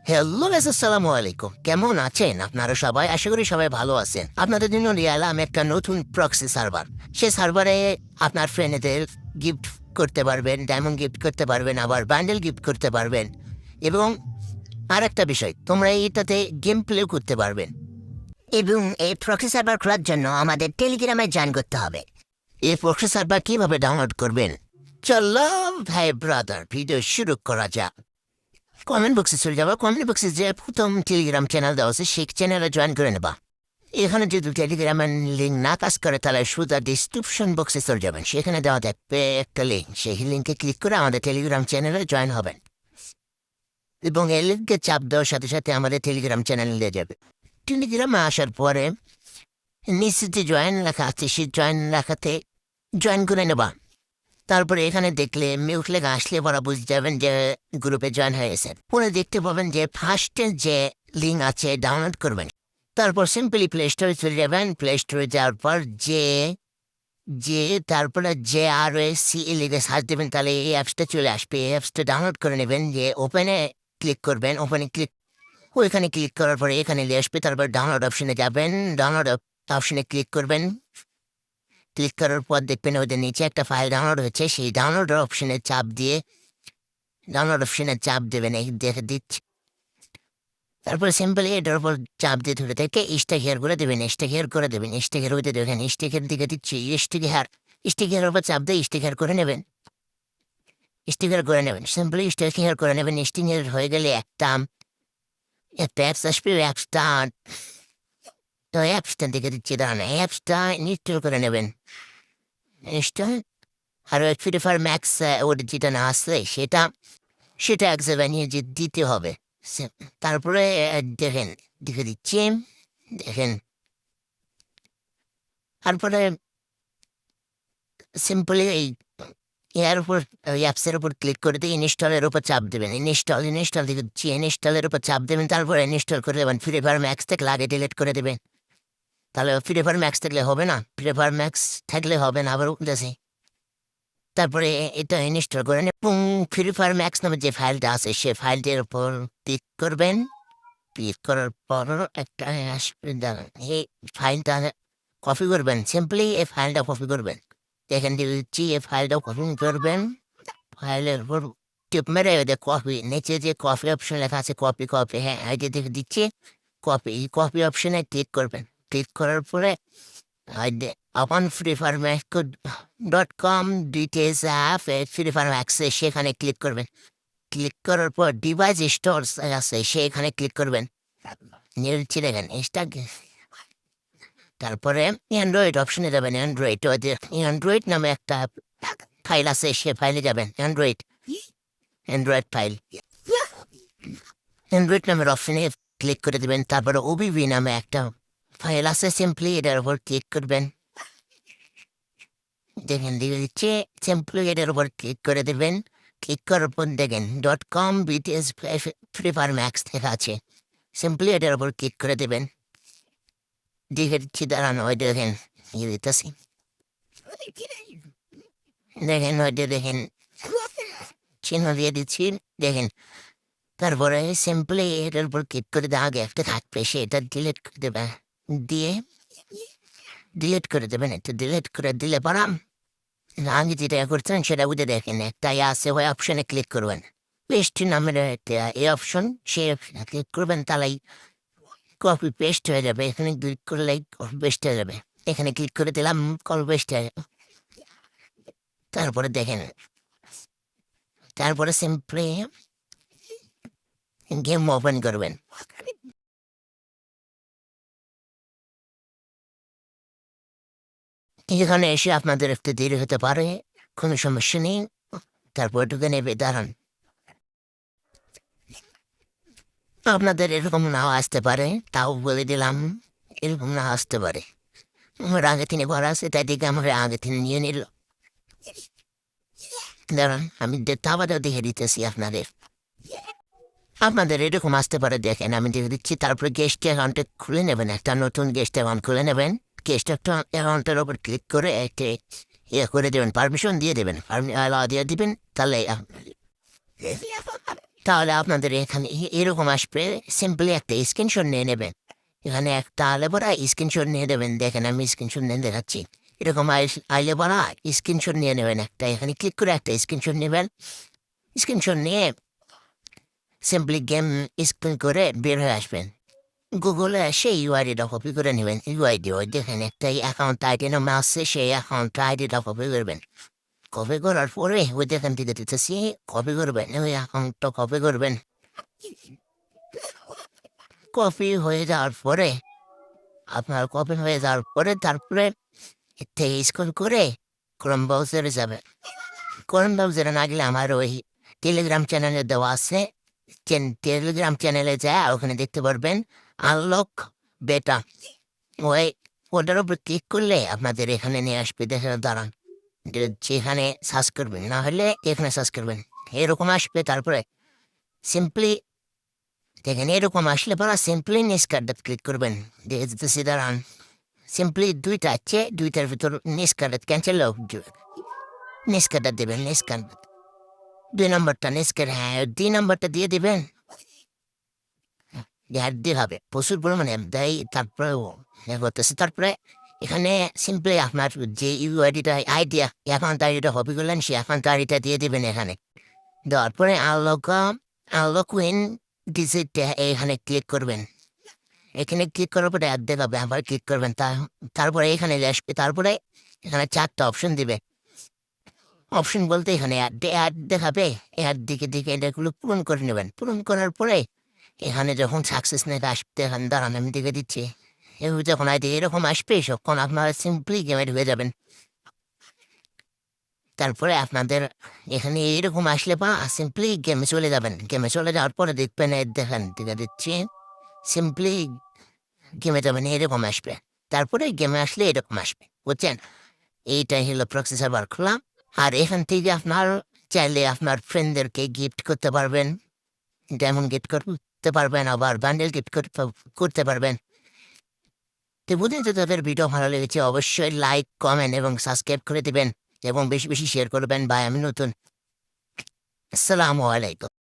Hello guys, আসসালামু আলাইকুম। কেমন আছেন আপনারা সবাই? আশা করি সবাই ভালো আছেন। আপনাদের জন্য নিয়ে এলাম একটা নতুন প্রক্সি সার্ভার। সেই সার্ভারে আপনার ফ্রেন্ডদের গিফট করতে পারবেন, ডায়মন্ড গিফট করতে পারবেন, আবার বান্ডেল গিফট করতে পারবেন। এবং আরেকটা বিষয়, তোমরা এইটাতে গেম প্লেও করতে পারবেন। এবং এই প্রক্সি সার্ভার খোলার জন্য আমাদের টেলিগ্রামে জয়েন করতে হবে। এই প্রক্সি সার্ভার কিভাবে ডাউনলোড করবেন? চলো ভাই ব্রাদার, ভিডিও শুরু করা যাক। কমেন্ট বক্সে চলে যাবো। কমেন্ট বক্সে যে প্রথম টেলিগ্রাম চ্যানেল দেওয়া আছে সেই চ্যানেলে জয়েন করে নেবা। এখানে যদি টেলিগ্রামের লিঙ্ক না কাজ করে তাহলে শুধু ডিসক্রিপশন বক্সে চলে যাবেন, সেখানে দেওয়া থাকবে একটা লিঙ্ক। সেই লিঙ্কে ক্লিক করে আমাদের টেলিগ্রাম চ্যানেলে জয়েন হবেন এবং এই লিঙ্কে চাপ দেওয়ার সাথে সাথে আমাদের টেলিগ্রাম চ্যানেলে যাবে। টেলিগ্রামে আসার পরে নিশ্চিত জয়েন লেখা আছে, সেই জয়েন লেখাতে জয়েন করে নেবা। তারপরে এখানে দেখলে মিউট লেখা আসলে পরা বুঝতে যাবেন যে গ্রুপে জয়েন হয়েছে। পরে দেখতে পাবেন যে ফার্স্টের যে লিঙ্ক আছে ডাউনলোড করবেন। তারপর সিম্পলি প্লে স্টোরে চলে যাবেন। প্লে স্টোরে যাওয়ার পর যে যে তারপরে যে আর সি লিখে সার্চ দেবেন, তাহলে এই অ্যাপসটা চলে আসবে। এই অ্যাপসটা ডাউনলোড করে নেবেন। যে ওপেনে ক্লিক করবেন, ওপেনে ক্লিক ওইখানে ক্লিক করার পরে এখানে নিয়ে আসবে। তারপর ডাউনলোড অপশনে যাবেন, ডাউনলোড অপশনে ক্লিক করবেন। ক্লিক করার পর দেখবেন ওদের নিচে একটা ফাইল ডাউনলোড হচ্ছে, সেই ডাউনলোড অপশনে চাপ দিয়ে দেবেন। এই দেখে দিচ্ছি। তারপর সিম্পলি এটার উপর চাপ দিয়ে ধরে থেকে স্টিকার করে দেবেন। স্টিকার হইতে দেখেন স্টিকার দিকে দিচ্ছি। স্টিকারের উপর চাপ দিয়ে স্টিকার করে নেবেন। সিম্পলি স্টিকার করে নেবেন। স্টিকার হয়ে গেলে একটা অ্যাপস আসবে। অ্যাপসটা দিকে দিচ্ছি, দাঁড়ান। অ্যাপসটা ইনস্টল করে নেবেন। ইনস্টল আর ফ্রি ফায়ার ম্যাক্স ওর যেটা না আসছে সেটা এক জায়গায় নিয়ে যে দিতে হবে। তারপরে দেখেন দেখে দিচ্ছি, দেখেন। তারপরে সিম্পলি এর উপর অ্যাপসের উপর ক্লিক করে দিয়ে ইনস্টলের উপর চাপ দেবেন। ইনস্টল দিকে দিচ্ছি, ইনস্টলের উপর চাপ দেবেন। তারপরে ইনস্টল করে দেবেন। ফ্রি ফায়ার ম্যাক্স থেকে লাগে ডিলিট করে দেবেন। তাহলে ফ্রি ফায়ার ম্যাক্স থাকলে হবে না, ফ্রি ফায়ার ম্যাক্স থাকলে হবে না, আবার উঠতেছে। তারপরে এটা ইনস্টল করেন এবং ফ্রি ফায়ার ম্যাক্স নামে যে ফাইলটা আছে সেই ফাইলটির উপর ক্লিক করবেন। ক্লিক করার পর একটা আসবে, দাঁড়ান। এই ফাইলটা কপি করবেন। সিম্পলি এই ফাইলটা কপি করবেন। এখান থেকে দিচ্ছি, এই ফাইলটা কপি করবেন। ফাইলের উপর টিপ মেরে কপি, নিচে যে কপি অপশন লেখা আছে কপি, হ্যাঁ এটা দেখে দিচ্ছি। কপি অপশনে ক্লিক করবেন। ক্লিক করার পরে আপন Free Fire Max dot com details app Free Fire ম্যাক্সে সেখানে ক্লিক করবেন। ক্লিক করার পর ডিভাইস স্টোরস আছে সেখানে ক্লিক করবেন। নিয়েছি দেখেন তারপরে অ্যান্ড্রয়েড অপশনে যাবেন। অ্যান্ড্রয়েড নামে একটা ফাইল আছে, সে ফাইলে যাবেন। অ্যান্ড্রয়েড ফাইল, অ্যান্ড্রয়েড নামের অপশনে ক্লিক করে দেবেন। তারপরে ওবিবি নামে একটা ফাইল আছে, সিম্পলি এটার উপর ক্লিক করবেন। দেখেন দিয়ে দিচ্ছে, সিম্পলি এটার উপর ক্লিক করে দেবেন। ক্লিক করার পর দেখেন .com BTS free fire max লেখা আছে। সিম্পলি এটার উপর ক্লিক করে দেবেন। দেখে দিচ্ছি, দাঁড়ানো ওই দেখেন দিতেছি, দেখেন ওইটা দেখেন চিহ্ন দিয়ে দিচ্ছি, দেখেন। তারপরে সিম্পলি এটার উপর ক্লিক করে দেওয়া আগে একটা থাকবে, সেটা ডিলিট করে দেবে। দিয়ে ডিলিট করে দেবেন। একটু ডিলিট করে দিলে পারাম আগে যেটা করছেন সেটা বুঝে দেখেন একটা আছে, ওই অপশনে ক্লিক করবেন। পেস্ট নামের একটা এই অপশন, সেই অপশনে ক্লিক করবেন। তাহলেই কপি পেস্ট হয়ে যাবে। এখানে ক্লিক করলেই কপি পেস্ট হয়ে যাবে। এখানে ক্লিক করে দিলাম, কপি পেস্ট হয়ে যাবে। তারপরে দেখেন, তারপরে সিম্পলি গেম ওপেন করবেন। এখানে এসে আপনাদের একটু দেরি হতে পারে, কোনো সমস্যা নেই। তারপর ঢুকে নেবে, দাঁড়ান। আপনাদের এরকম নাও আসতে পারে, তাও বলে দিলাম এরকম না আসতে পারে। আমার আগে থেকে করা আছে, তাই দিকে আমার আগে থেকে নিয়ে নিল। দাঁড়ান আমি তাবারও দেখে দিতেছি আপনাদের। আপনাদের এরকম আসতে পারে, দেখেন আমি দেখে দিচ্ছি। তারপরে গেস্ট অ্যাকাউন্টে খুলে নেবেন, একটা নতুন গেস্ট অ্যাকাউন্ট খুলে নেবেন। গেস্ট অ্যাকাউন্টের ওপর ক্লিক করে একটা করে দেবেন, পারমিশন দিয়ে দেবেন, দিয়ে দিবেন। তাহলে তাহলে আপনাদের এখানে এরকম আসবে, সিম্পলি একটা স্ক্রিনশট নিয়ে নেবেন। এখানে একটা আলে পড়া স্ক্রিনশট নিয়ে নেবেন, দেখেন আমি স্ক্রিনশট নিয়ে দেখাচ্ছি। এরকম আইলে পড়া স্ক্রিনশট নিয়ে নেবেন একটা, এখানে ক্লিক করে একটা স্ক্রিনশট নেবেন। স্ক্রিনশট নিয়ে সিম্পলি গেম স্ক্রিন করে বের হয়ে আসবেন। গুগলে এসে ইউআইডিটা কপি করে নেবেন, ইউআইডি ওই দেখেন একটা অ্যাকাউন্ট আইডি নামে আসছে, সেই অ্যাকাউন্ট আইডিটা কপি করবেন। কপি করার পরে ওই দেখেন থেকে দিতেছি, কপি করবেন, ওই অ্যাকাউন্টটা কপি করবেন। কপি হয়ে যাওয়ার পরে আপনার কপি হয়ে যাওয়ার পরে তারপরে থেকে স্কুল করে ক্রোম ব্রাউজারে যাবে। ক্রোম ব্রাউজারে না গেলে আমার ওই টেলিগ্রাম চ্যানেলে দেওয়া আছে, টেলিগ্রাম চ্যানেলে যায় ওখানে দেখতে পারবেন আনলক বেটা। ওই ওটার উপর ক্লিক করলে আপনাদের এখানে নিয়ে আসবে, দেখে দাঁড়ান যেখানে সার্চ করবেন, না হলে এখানে সার্চ করবেন, এরকম আসবে। তারপরে সিম্পলি দেখেন এরকম আসলে পরে সিম্পলি নিস কার্ডে ক্লিক করবেন, দেখে যেতেছি দাঁড়ান। সিম্পলি দুইটা আছে, দুইটার ভিতর নিস কার্ডে ক্যান্সেল নিস কার্ডটা দেবেন, নিস কার্ড 2 নম্বরটা নিস কার্ড, হ্যাঁ 2 নম্বরটা দিয়ে দেবেন। হ্যাঁ দিয়ে হবে প্রচুর পরিমাণে দেয়। তারপরে করতেছে, তারপরে এখানে সিম্পলি আপনার যে ইউআইডিটা আইডিয়া অ্যাকাউন্ট আইডিটা হবি করলেন, সেই অ্যাকাউন্ট আইডিটা দিয়ে দেবেন এখানে। দেওয়ার পরে আনলক উইন ডিজিটটা এখানে ক্লিক করবেন। এখানে ক্লিক করার পরে অ্যাড দেখাবে, আবার ক্লিক করবেন, তারপরে এখানে আসবে। তারপরে এখানে 4টা অপশন দিবে। অপশন বলতে এখানে অ্যাড দেখাবে, অ্যাড দিকে দিকে এটাগুলো পূরণ করে নেবেন। পূরণ করার পরে এখানে যখন সাকসেস নেট আসবে, এখানে দাঁড়ান আমি দেখে দিচ্ছি, যখন আইডি এরকম আসবে তখন আপনারা সিম্পলি গেমে ঢুকে যাবেন। তারপরে আপনাদের এখানে এরকম আসলে বা সিম্পলি গেমে চলে যাবেন। গেমে চলে যাওয়ার পরে দেখবেন দেখেন দেখে দিচ্ছি, সিম্পলি গেমে যাবেন, এরকম আসবে। তারপরে গেমে আসলে এরকম আসবে, বুঝছেন? এইটাই হলো প্রক্সি সার্ভার খোলা। আর এখান থেকে আপনার চাইলে আপনার ফ্রেন্ডদেরকে গিফট করতে পারবেন, ডায়মন্ড গিফট করতে পারবেন, আবার বান্ডেল গিফট করতে পারবেন। তো বুঝলেন, তো তাদের ভিডিও ভালো লেগেছে অবশ্যই লাইক কমেন্ট এবং সাবস্ক্রাইব করে দিবেন এবং বেশি বেশি শেয়ার করবেন। ভাই আমি নতুন। আসসালামু আলাইকুম।